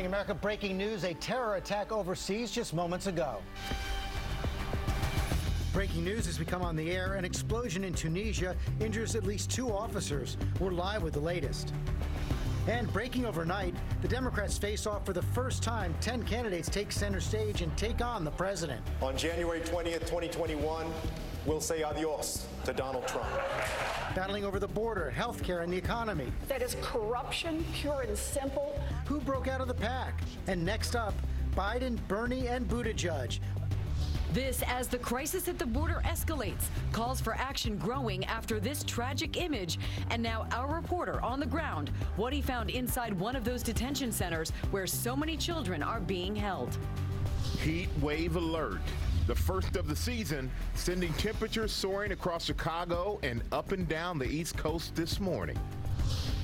America. Breaking news, a terror attack overseas just moments ago. Breaking news as we come on the air. An explosion in Tunisia injures at least 2 officers. We're live with the latest. And breaking overnight, the Democrats face off for the first time. 10 candidates take center stage and take on the president. On January 20th, 2021, we'll say adios to Donald Trump. Battling over the border, health care, and the economy. That is corruption, pure and simple. Who broke out of the pack? And next up, Biden, Bernie, and Buttigieg. This as the crisis at the border escalates. Calls for action growing after this tragic image. And now our reporter on the ground, what he found inside one of those detention centers where so many children are being held. Heat wave alert. The first of the season, sending temperatures soaring across Chicago and up and down the East Coast this morning.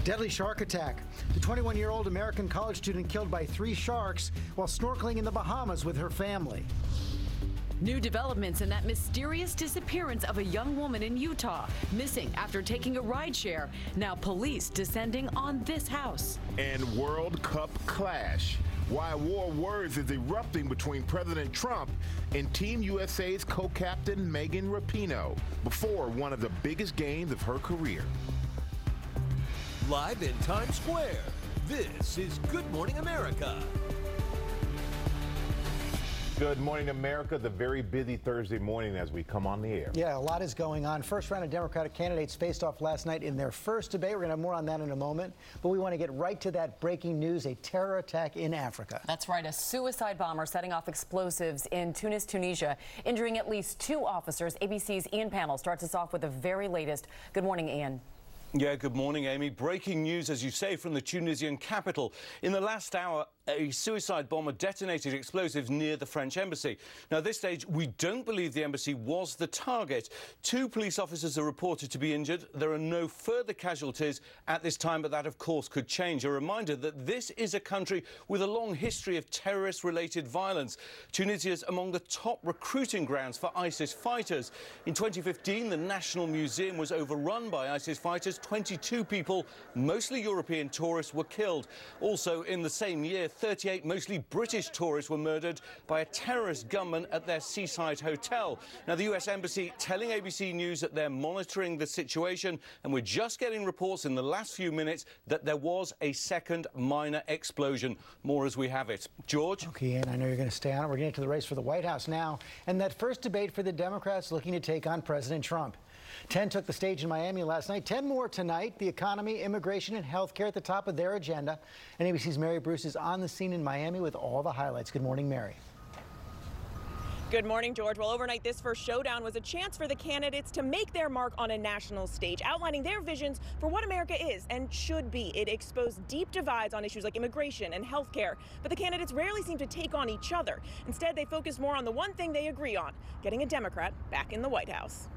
Deadly shark attack. The 21-year-old American college student killed by 3 sharks while snorkeling in the Bahamas with her family. New developments in that mysterious disappearance of a young woman in Utah, missing after taking a rideshare. Now police descending on this house. And World Cup clash. Why war words is erupting between President Trump and Team USA's co-captain Megan Rapinoe before one of the biggest games of her career. Live in Times Square, this is Good Morning America. Good morning, America. The very busy Thursday morning as we come on the air. Yeah, a lot is going on. First round of Democratic candidates faced off last night in their first debate. We're going to have more on that in a moment. But we want to get right to that breaking news, a terror attack in Africa. That's right. A suicide bomber setting off explosives in Tunis, Tunisia, injuring at least 2 officers. ABC's Ian Pannell starts us off with the very latest. Good morning, Ian. Yeah, good morning, Amy. Breaking news, as you say, from the Tunisian capital. In the last hour, a suicide bomber detonated explosives near the French embassy. Now, at this stage, we don't believe the embassy was the target. 2 police officers are reported to be injured. There are no further casualties at this time, but that, of course, could change. A reminder that this is a country with a long history of terrorist-related violence. Tunisia is among the top recruiting grounds for ISIS fighters. In 2015, the National Museum was overrun by ISIS fighters. 22 people, mostly European tourists, were killed. Also, in the same year, 38 mostly British tourists were murdered by a terrorist gunman at their seaside hotel. Now, the U.S. Embassy telling ABC News that they're monitoring the situation, and we're just getting reports in the last few minutes that there was a second minor explosion. More as we have it. George? Okay, and I know you're going to stay on it. We're getting to the race for the White House now. And that first debate for the Democrats looking to take on President Trump. 10 took the stage in Miami last night. 10 more tonight. The economy, immigration, and health care at the top of their agenda. And ABC's Mary Bruce is on the scene in Miami with all the highlights. Good morning, Mary. Good morning, George. Well, overnight, this first showdown was a chance for the candidates to make their mark on a national stage, outlining their visions for what America is and should be. It exposed deep divides on issues like immigration and health care. But the candidates rarely seem to take on each other. Instead, they focus more on the one thing they agree on, getting a Democrat back in the White House.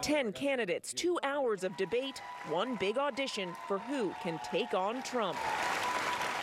10 candidates, 2 hours of debate, one big audition for who can take on Trump.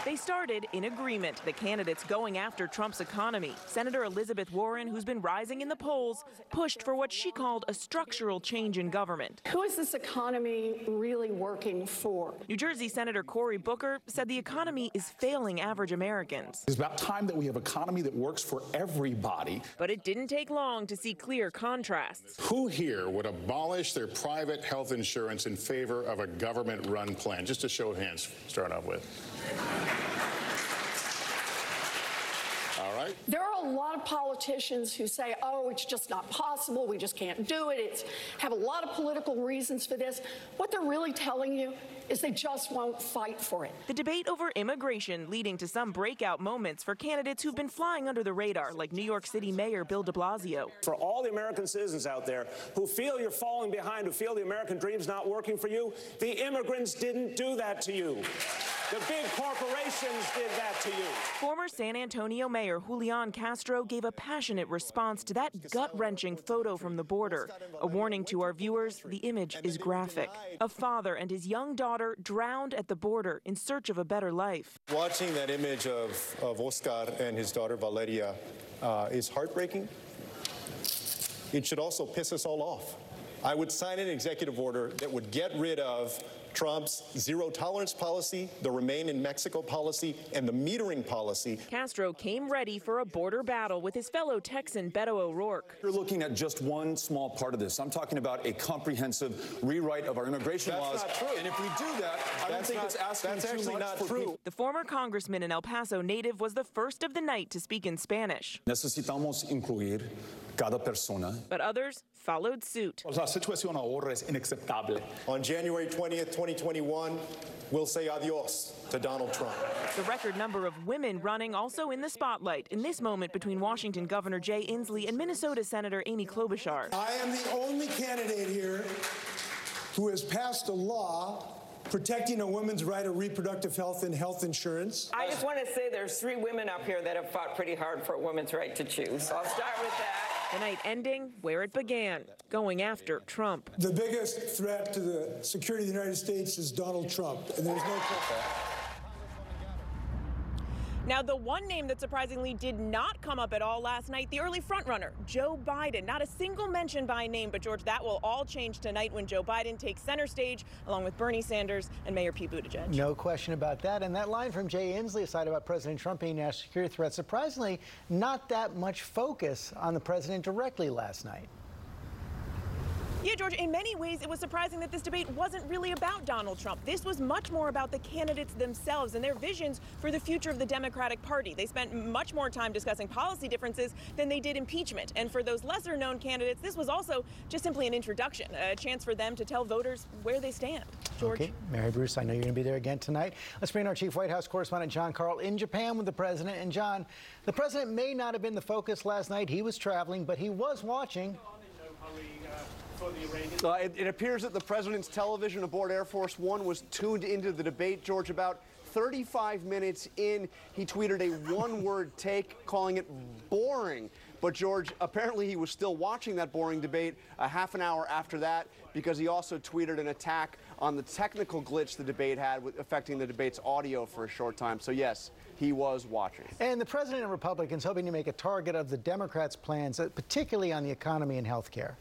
They started in agreement, the candidates going after Trump's economy. Senator Elizabeth Warren, who's been rising in the polls, pushed for what she called a structural change in government. Who is this economy really working for? New Jersey Senator Cory Booker said the economy is failing average Americans. It's about time that we have an economy that works for everybody. But it didn't take long to see clear contrasts. Who here would abolish their private health insurance in favor of a government-run plan? Just a show of hands, start off with. All right. There are a lot of politicians who say, oh, it's just not possible. We just can't do it. Have a lot of political reasons for this. What they're really telling you is they just won't fight for it. The debate over immigration leading to some breakout moments for candidates who've been flying under the radar, like New York City Mayor Bill de Blasio. For all the American citizens out there who feel you're falling behind, who feel the American dream's not working for you, the immigrants didn't do that to you. The big corporations did that to you. Former San Antonio Mayor Julian Castro gave a passionate response to that gut-wrenching photo from the border. A warning to our viewers, the image is graphic. A father and his young daughter drowned at the border in search of a better life. Watching that image of Oscar and his daughter Valeria is heartbreaking. It should also piss us all off. I would sign an executive order that would get rid of Trump's zero-tolerance policy, the Remain in Mexico policy, and the metering policy. Castro came ready for a border battle with his fellow Texan Beto O'Rourke. You're looking at just one small part of this. I'm talking about a comprehensive rewrite of our immigration laws. That's not true. And if we do that, I don't think it's asking too much for people. The former congressman and El Paso native was the first of the night to speak in Spanish. Necesitamos incluir cada persona. But others followed suit. La situación ahora es inaceptable. On January 20th, 2021, we'll say adios to Donald Trump. The record number of women running also in the spotlight in this moment between Washington Governor Jay Inslee and Minnesota Senator Amy Klobuchar. I am the only candidate here who has passed a law protecting a woman's right of reproductive health and health insurance. I just want to say there's 3 women up here that have fought pretty hard for a woman's right to choose. I'll start with that. The night ending where it began, going after Trump. The biggest threat to the security of the United States is Donald Trump, and there's no question. Now, the one name that surprisingly did not come up at all last night, the early frontrunner, Joe Biden. Not a single mention by name, but George, that will all change tonight when Joe Biden takes center stage along with Bernie Sanders and Mayor Pete Buttigieg. No question about that. And that line from Jay Inslee aside about President Trump being a national security threat, surprisingly, not that much focus on the president directly last night. Yeah, George, in many ways, it was surprising that this debate wasn't really about Donald Trump. This was much more about the candidates themselves and their visions for the future of the Democratic Party. They spent much more time discussing policy differences than they did impeachment. And for those lesser-known candidates, this was also just simply an introduction, a chance for them to tell voters where they stand. George? Okay, Mary Bruce, I know you're going to be there again tonight. Let's bring in our chief White House correspondent, John Carl, in Japan with the president. And John, the president may not have been the focus last night. He was traveling, but he was watching. It appears that the president's television aboard Air Force One was tuned into the debate, George. About 35 minutes in, he tweeted a one-word take, calling it boring. But, George, apparently he was still watching that boring debate a half an hour after that, because he also tweeted an attack on the technical glitch the debate had affecting the debate's audio for a short time. So, yes, he was watching. And the president and Republicans hoping to make a target of the Democrats' plans, particularly on the economy and health care.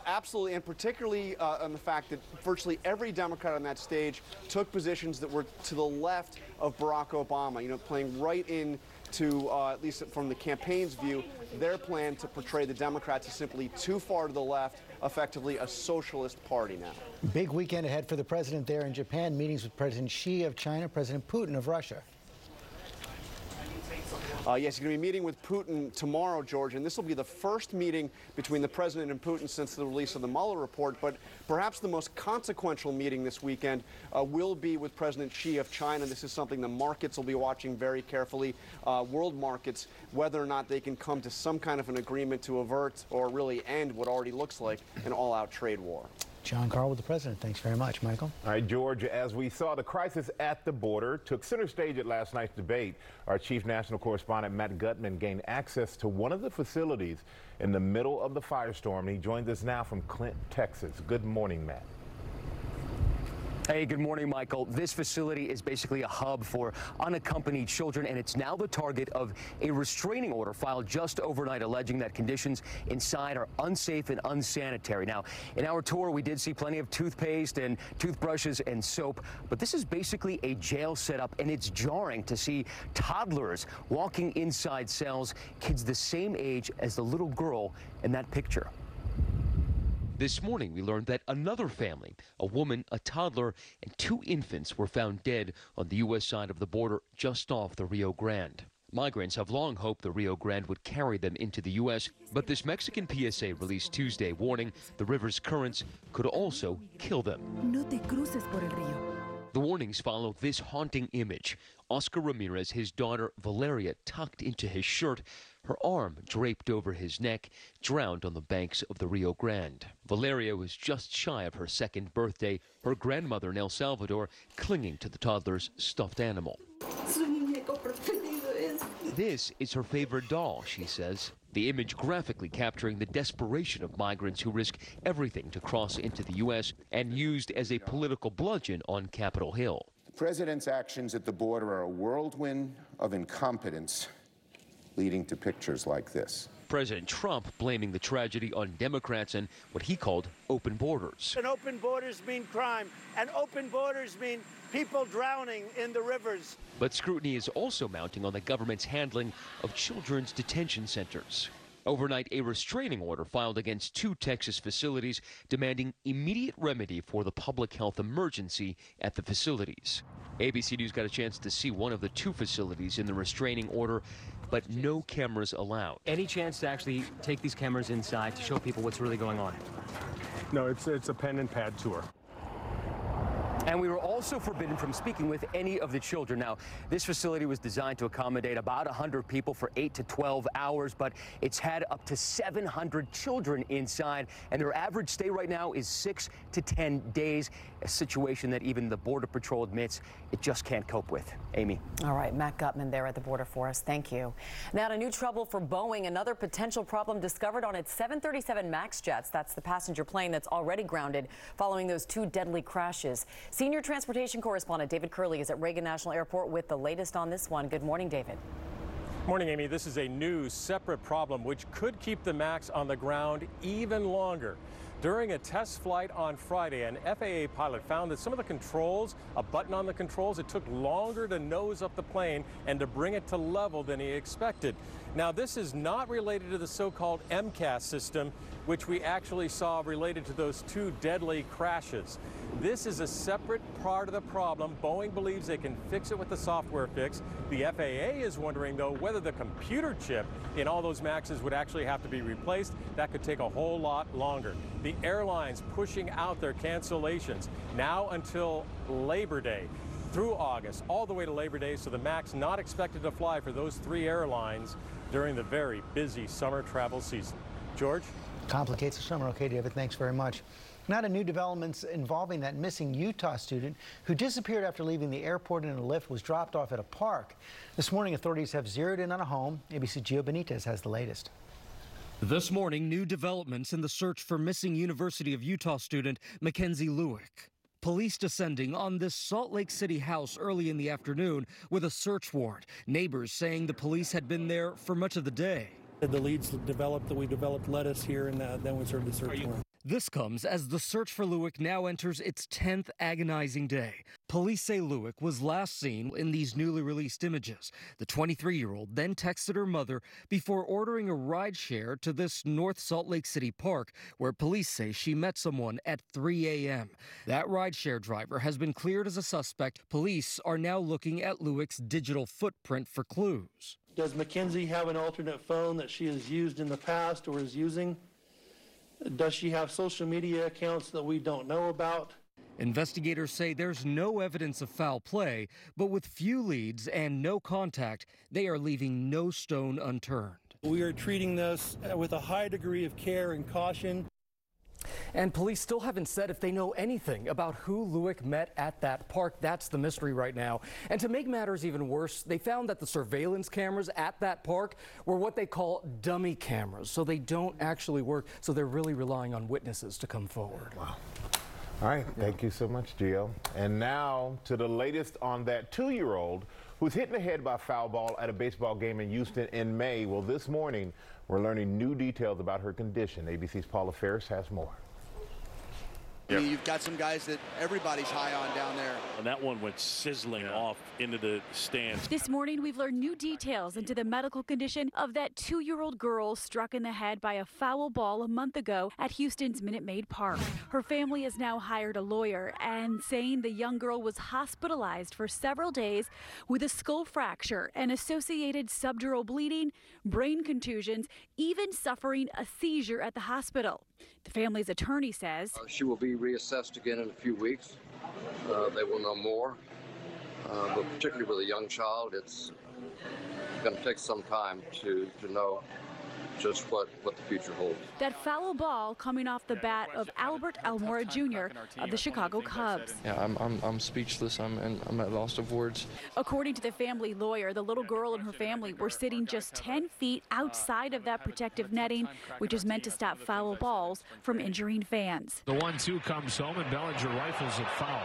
Absolutely, and particularly on the fact that virtually every Democrat on that stage took positions that were to the left of Barack Obama, playing right into, at least from the campaign's view, their plan to portray the Democrats as simply too far to the left, effectively a socialist party now. Big weekend ahead for the president there in Japan, meetings with President Xi of China, President Putin of Russia. Yes, he's going to be meeting with Putin tomorrow, George, and this will be the first meeting between the president and Putin since the release of the Mueller report. But perhaps the most consequential meeting this weekend will be with President Xi of China. This is something the markets will be watching very carefully, world markets, whether or not they can come to some kind of an agreement to avert or really end what already looks like an all-out trade war. John Carl with the president. Thanks very much, Michael. All right, George, as we saw, the crisis at the border took center stage at last night's debate. Our chief national correspondent, Matt Gutman, gained access to one of the facilities in the middle of the firestorm. He joins us now from Clint, Texas. Good morning, Matt. Hey, good morning, Michael. This facility is basically a hub for unaccompanied children, and it's now the target of a restraining order filed just overnight alleging that conditions inside are unsafe and unsanitary. Now, in our tour, we did see plenty of toothpaste and toothbrushes and soap, but this is basically a jail setup, and it's jarring to see toddlers walking inside cells, kids the same age as the little girl in that picture. This morning, we learned that another family, a woman, a toddler, and 2 infants were found dead on the U.S. side of the border just off the Rio Grande. Migrants have long hoped the Rio Grande would carry them into the U.S., but this Mexican PSA released Tuesday warning the river's currents could also kill them. No te cruces por el río. The warnings follow this haunting image. Oscar Ramirez, his daughter Valeria, tucked into his shirt, her arm draped over his neck, drowned on the banks of the Rio Grande. Valeria was just shy of her 2nd birthday, her grandmother in El Salvador clinging to the toddler's stuffed animal. This is her favorite doll, she says. The image graphically capturing the desperation of migrants who risk everything to cross into the U.S. and used as a political bludgeon on Capitol Hill. The president's actions at the border are a whirlwind of incompetence, leading to pictures like this. President Trump blaming the tragedy on Democrats and what he called open borders. And open borders mean crime, and open borders mean people drowning in the rivers. But scrutiny is also mounting on the government's handling of children's detention centers. Overnight, a restraining order filed against 2 Texas facilities demanding immediate remedy for the public health emergency at the facilities. ABC News got a chance to see one of the 2 facilities in the restraining order, but no cameras allowed. Any chance to actually take these cameras inside to show people what's really going on? No, it's a pen and pad tour. And we were also forbidden from speaking with any of the children. Now, this facility was designed to accommodate about 100 people for 8 to 12 hours, but it's had up to 700 children inside, and their average stay right now is 6 to 10 days, a situation that even the Border Patrol admits it just can't cope with. Amy. All right, Matt Gutman there at the border for us. Thank you. Now to new trouble for Boeing. Another potential problem discovered on its 737 MAX jets. That's the passenger plane that's already grounded following those 2 deadly crashes. Senior transportation correspondent David Curley is at Reagan National Airport with the latest on this one. Good morning, David. Morning, Amy. This is a new separate problem which could keep the MAX on the ground even longer. During a test flight on Friday, an FAA pilot found that some of the controls, a button on the controls, it took longer to nose up the plane and to bring it to level than he expected. Now, this is not related to the so-called MCAS system, which we actually saw related to those 2 deadly crashes. This is a separate part of the problem. Boeing believes they can fix it with the software fix. The FAA is wondering, though, whether the computer chip in all those MAXs would actually have to be replaced. That could take a whole lot longer. The airlines pushing out their cancellations now until Labor Day, through August, all the way to Labor Day, so the MAX not expected to fly for those 3 airlines during the very busy summer travel season. George? Complicates the summer. Okay, David, thanks very much. Now to new developments involving that missing Utah student who disappeared after leaving the airport and in a lift was dropped off at a park. This morning, authorities have zeroed in on a home. ABC Gio Benitez has the latest. This morning, new developments in the search for missing University of Utah student Mackenzie Lewick. Police descending on this Salt Lake City house early in the afternoon with a search warrant. Neighbors saying the police had been there for much of the day. The leads that we developed led us here, and then we served the search warrant. This comes as the search for Lewick now enters its 10th agonizing day. Police say Lewick was last seen in these newly released images. The 23-year-old then texted her mother before ordering a ride share to this North Salt Lake City park, where police say she met someone at 3 a.m. That rideshare driver has been cleared as a suspect. Police are now looking at Lewick's digital footprint for clues. Does Mackenzie have an alternate phone that she has used in the past or is using? Does she have social media accounts that we don't know about? Investigators say there's no evidence of foul play, but with few leads and no contact, they are leaving no stone unturned. We are treating this with a high degree of care and caution. And police still haven't said if they know anything about who Lewick met at that park. That's the mystery right now. And to make matters even worse, they found that the surveillance cameras at that park were what they call dummy cameras. So they don't actually work. So they're really relying on witnesses to come forward. Wow. All right. Thank you so much, Gio. And now to the latest on that 2-year-old who's hit in the head by a foul ball at a baseball game in Houston in May. Well, this morning, we're learning new details about her condition. ABC's Paula Ferris has more. I mean, you've got some guys that everybody's high on down there. And that one went sizzling off into the stands. This morning, we've learned new details into the medical condition of that 2-year-old girl struck in the head by a foul ball a month ago at Houston's Minute Maid Park. Her family has now hired a lawyer and saying the young girl was hospitalized for several days with a skull fracture and associated subdural bleeding, brain contusions, even suffering a seizure at the hospital. The family's attorney says she will be reassessed again in a few weeks. They will know more, but particularly with a young child, it's going to take some time to know just what the future holds. That foul ball coming off the bat of Albert Almora Jr. of the Chicago Cubs. Yeah, I'm speechless. I'm at loss of words. According to the family lawyer, the little girl and her family were sitting just 10 feet outside of that protective netting, which is meant to stop foul balls from injuring fans. The 1-2 comes home and Bellinger rifles it foul.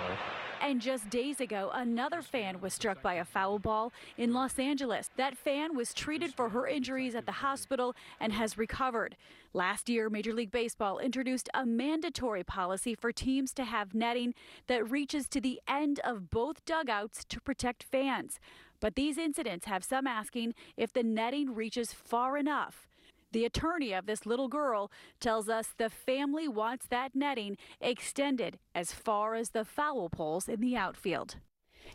And just days ago, another fan was struck by a foul ball in Los Angeles. That fan was treated for her injuries at the hospital and has recovered. Last year, Major League Baseball introduced a mandatory policy for teams to have netting that reaches to the end of both dugouts to protect fans. But these incidents have some asking if the netting reaches far enough. The attorney of this little girl tells us the family wants that netting extended as far as the foul poles in the outfield.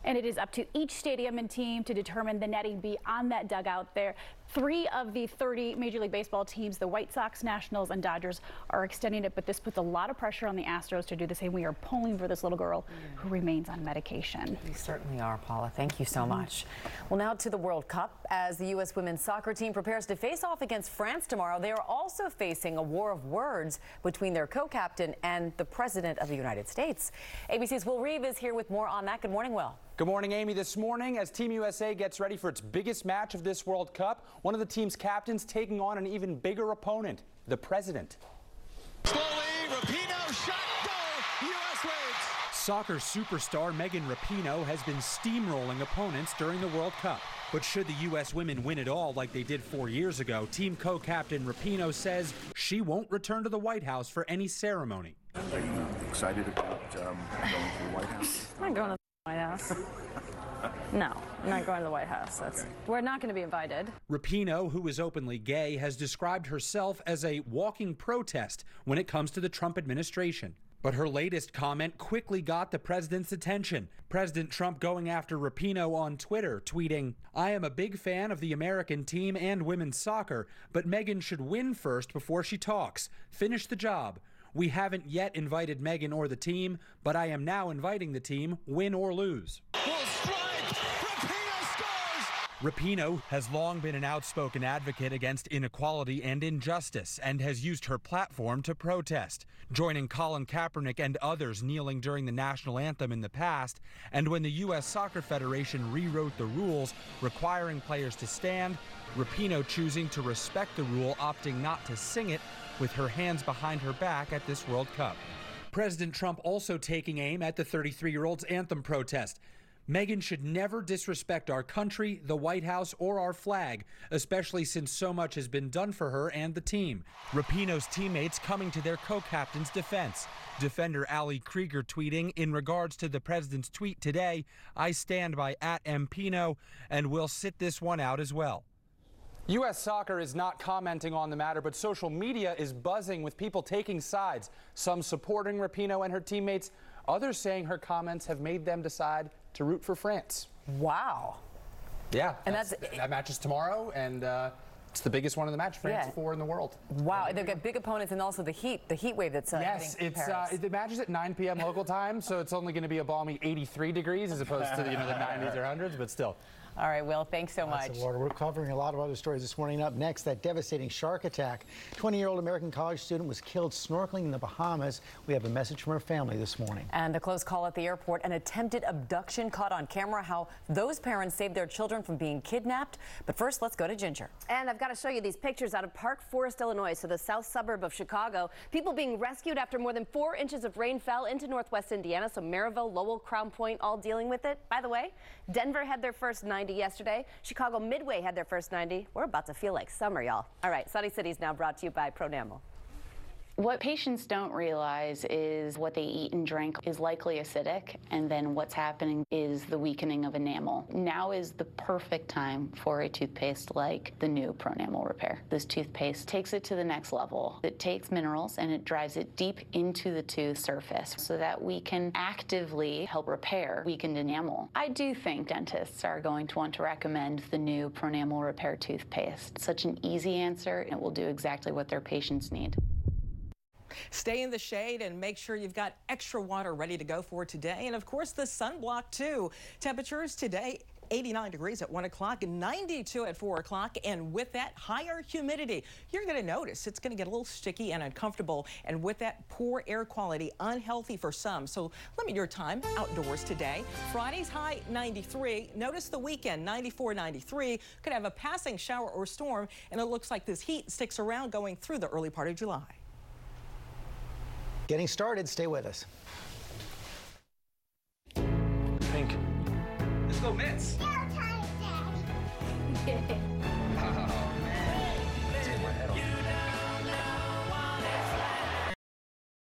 And it is up to each stadium and team to determine the netting beyond that dugout there. 3 of the 30 Major League Baseball teams, the White Sox, Nationals, and Dodgers, are extending it, but this puts a lot of pressure on the Astros to do the same. We are pulling for this little girl who remains on medication. We certainly are, Paula. Thank you so much. Well, now to the World Cup. As the U.S. women's soccer team prepares to face off against France tomorrow, they are also facing a war of words between their co-captain and the President of the United States. ABC's Will Reeve is here with more on that. Good morning, Will. Good morning, Amy. This morning, as Team USA gets ready for its biggest match of this World Cup, one of the team's captains taking on an even bigger opponent, the President. Slowly, Rapinoe, shot, goal, U.S. wins. Soccer superstar Megan Rapinoe has been steamrolling opponents during the World Cup. But should the U.S. women win it all like they did 4 years ago, team co-captain Rapinoe says she won't return to the White House for any ceremony. Are you excited about going to the White House? I'm not going to the White House. No, I'm not going to the White House. We're not going to be invited. Rapinoe, who is openly gay, has described herself as a walking protest when it comes to the Trump administration. But her latest comment quickly got the president's attention. President Trump going after Rapinoe on Twitter, tweeting, "I am a big fan of the American team and women's soccer, but Megan should win first before she talks. Finish the job. We haven't yet invited Megan or the team, but I am now inviting the team, win or lose." Rapinoe has long been an outspoken advocate against inequality and injustice and has used her platform to protest, joining Colin Kaepernick and others kneeling during the national anthem in the past, and when the U.S. Soccer Federation rewrote the rules requiring players to stand, Rapinoe choosing to respect the rule, opting not to sing it with her hands behind her back at this World Cup. President Trump also taking aim at the 33-year-old's anthem protest. Megan should never disrespect our country, the White House, or our flag, especially since so much has been done for her and the team. Rapinoe's teammates coming to their co-captain's defense. Defender Ali Krieger tweeting, in regards to the president's tweet today, "I stand by @Mpino and will sit this one out as well." U.S. Soccer is not commenting on the matter, but social media is buzzing with people taking sides, some supporting Rapinoe and her teammates, others saying her comments have made them decide to root for France. Wow. Yeah, and that match is tomorrow, and it's the biggest one of the match, France 4 in the world. Wow, they've got big opponents, and also the heat wave that's yes, the match is at 9 p.m. local time, so it's only going to be a balmy 83 degrees as opposed to the 90s or 100s, but still. All right, Will, thanks so much. We're covering a lot of other stories this morning. Up next, that devastating shark attack. 20-year-old American college student was killed snorkeling in the Bahamas. We have a message from her family this morning. And a close call at the airport, an attempted abduction caught on camera, how those parents saved their children from being kidnapped. But first, let's go to Ginger. And I've got to show you these pictures out of Park Forest, Illinois, so the south suburb of Chicago. People being rescued after more than 4 inches of rain fell into northwest Indiana. So Maryville, Lowell, Crown Point, all dealing with it. By the way, Denver had their first 90 yesterday. Chicago Midway had their first 90. We're about to feel like summer, y'all. All right, Sunny City's now brought to you by Pronamel. What patients don't realize is what they eat and drink is likely acidic, and then what's happening is the weakening of enamel. Now is the perfect time for a toothpaste like the new Pronamel Repair. This toothpaste takes it to the next level. It takes minerals and it drives it deep into the tooth surface so that we can actively help repair weakened enamel. I do think dentists are going to want to recommend the new Pronamel Repair toothpaste. Such an easy answer, and it will do exactly what their patients need. Stay in the shade and make sure you've got extra water ready to go for today. And of course, the sunblock too. Temperatures today, 89 degrees at 1 o'clock, 92 at 4 o'clock, and with that higher humidity, you're going to notice it's going to get a little sticky and uncomfortable, and with that poor air quality, unhealthy for some. So limit your time outdoors today. Friday's high 93. Notice the weekend 94, 93. Could have a passing shower or storm, and it looks like this heat sticks around going through the early part of July. Getting started, stay with us. go Mets.